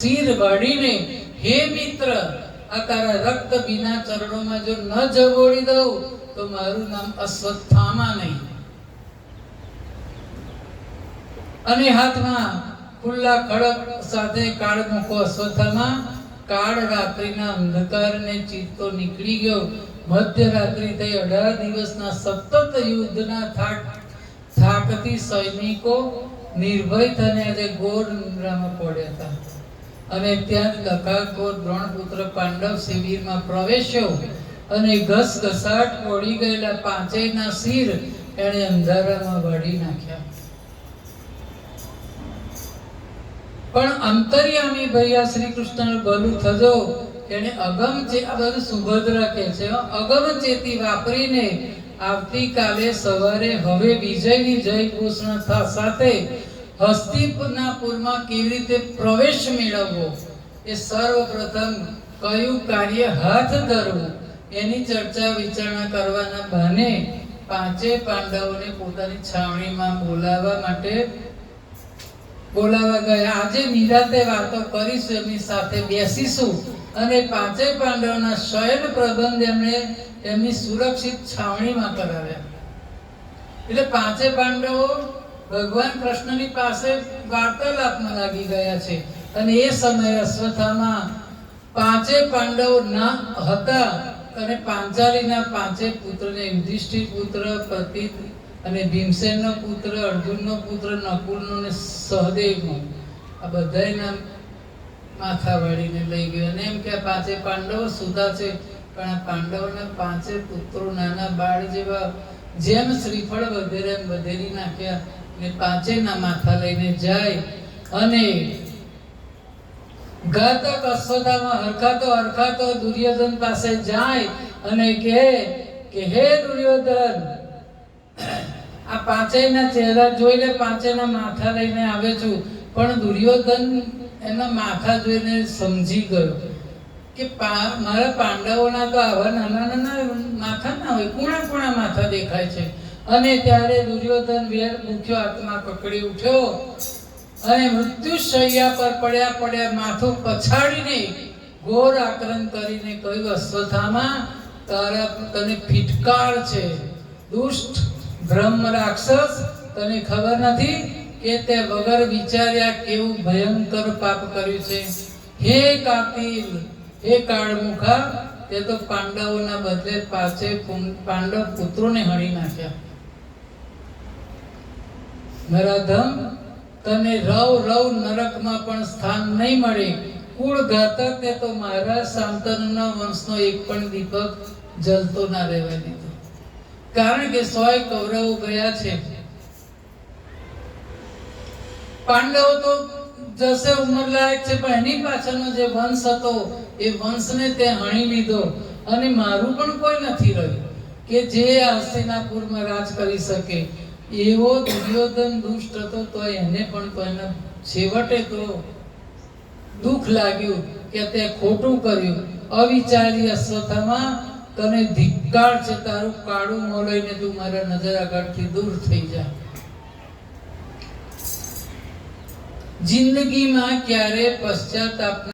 શિર વાળીને, હે મિત્ર, આ તારા રક્ત વિના ચરણોમાં જો ન જગોડી દઉં તો મારું નામ અશ્વત્થામા નહીં. અને હાથમાં ખુલ્લા ખડક સાથે કાળ મૂકો અશ્વત્થામા. કાળ રાત્રિના અંધકારને ચીરતો નીકળી ગયો. મધ્યરાત્રિ થઈ 18 દિવસના સતત યુદ્ધના થાકથી સૈનિકો નિર્ભય થઈને આજે ઘોર નિંદ્રામાં પડ્યા હતા. અને ત્યાં લખાકોર દ્રોણપુત્ર પાંડવ શિબિરમાં પ્રવેશ્યો અને ઘસઘસાટ પડી ગયેલા પાંચેયના શિર એણે અંધારામાં વાળી નાખ્યા. પણ અંતર્યામી ભૈયા શ્રી કૃષ્ણ ભલું થજો એને અગમ છે. આ બધું સુભદ્રા કહે છે. અગમ ચેતી વાપરીને આવતીકાલે સવારે હવે વિજયની જય ઘોષણા સાથે હસ્તિનાપુરમાં કેવી રીતે પ્રવેશ મેળવવો એ સર્વપ્રથમ કયું કાર્ય હાથ ધરવું એની ચર્ચા વિચારણા કરવાના બહાને પાંચે પાંડવોને પોતાની છાવણીમાં બોલાવા ગયા. આજે નિરાતે વાતો કરીશું, એમની સાથે બેસીશું અને પાંચે પાંડવોના શયન પ્રબંધ એમણે એમની સુરક્ષિત છાવણીમાં કરાવ્યા. એટલે પાંચે પાંડવો ભગવાન કૃષ્ણની પાસે વાર્તાલાપમાં લાગી ગયા છે. અને એ સમયે અશ્વત્થામા પાંચે પાંડવો ના હતા અને પાંચાલીના પાંચે પુત્રને યુધિષ્ઠિર પુત્ર પ્રતિત અને ભીમસેનનો પુત્ર, અર્જુનનો પુત્ર, નકુલનો અને સહદેવનો, આ બધાયના માથા વાળીને લઈ ગયો. અને એમ કે આ પાંચે પાંડવો સુધા છે, પણ આ પાંડવોના પાંચે પુત્રો નાના બાળ જેવા, જેમ શ્રીફળ વધેરે એમ વધેરી નાખ્યા ને પાંચેયના માથા લઈને જાય. અને ઘાતક અશ્વત્થામા હરખાતો દુર્યોધન પાસે જાય અને કહે કે હે દુર્યોધન, આ પાંચેયના ચહેરા જોઈ લે, પાંચેયના માથા લઈને આવે છું. પણ દુર્યોધન એના માથા જોઈને સમજી ગયો કે મારા પાંડવોના તો આવા નાના માથા ના હોય, કુણા માથા દેખાય છે. અને ત્યારે દુર્યોધન વેર ભૂખ્યો આત્મા કકડી ઉઠ્યો અને મૃત્યુશૈયા પર પડ્યા માથું પછાડીને ઘોર આક્રમણ કરીને કહ્યું, અશ્વત્થામા, તને ફિટકાર છે, દુષ્ટ બ્રહ્મ રાક્ષસ. તને ખબર નથી કે તે વગર વિચાર્યા કેવું ભયંકર પાપ કર્યું છે. હે કાતિલ, હે કાળમુખા, તે તો પાંડવોના બદલે પાંચે પાંડવ પુત્રોને હણી નાખ્યા. નરાધમ, તને રવ નરકમાં પણ સ્થાન નહીં મળે. કુળ ઘાતક, તે તો મારા શાંતનુના વંશનો એક પણ દીપક જલતો ના રહેવા દીધો. કારણ કે 100 કૌરવો ગયા છે. પાંડવો તો જશે ઉંમરલાયક છે, પણ એની પાછળનો જે વંશ હતો એ વંશને તે હણી લીધો. અને મારું પણ કોઈ નથી રહ્યું કે જે હસ્તિનાપુરમાં રાજ કરી શકે. એવો દુર્યોધન દુષ્ટ હતો, તો એને પણ તો એના છેવટે તો દુઃખ લાગ્યું કે તે ખોટું કર્યું. અવિચારી અશ્વત્થામા, તને ધિક્કાર છે. તારું કાળું મોં લઈને તું મારા નજર આગળથી દૂર થઈ જા. જિંદગીમાં ક્યારે પશ્ચાતાપ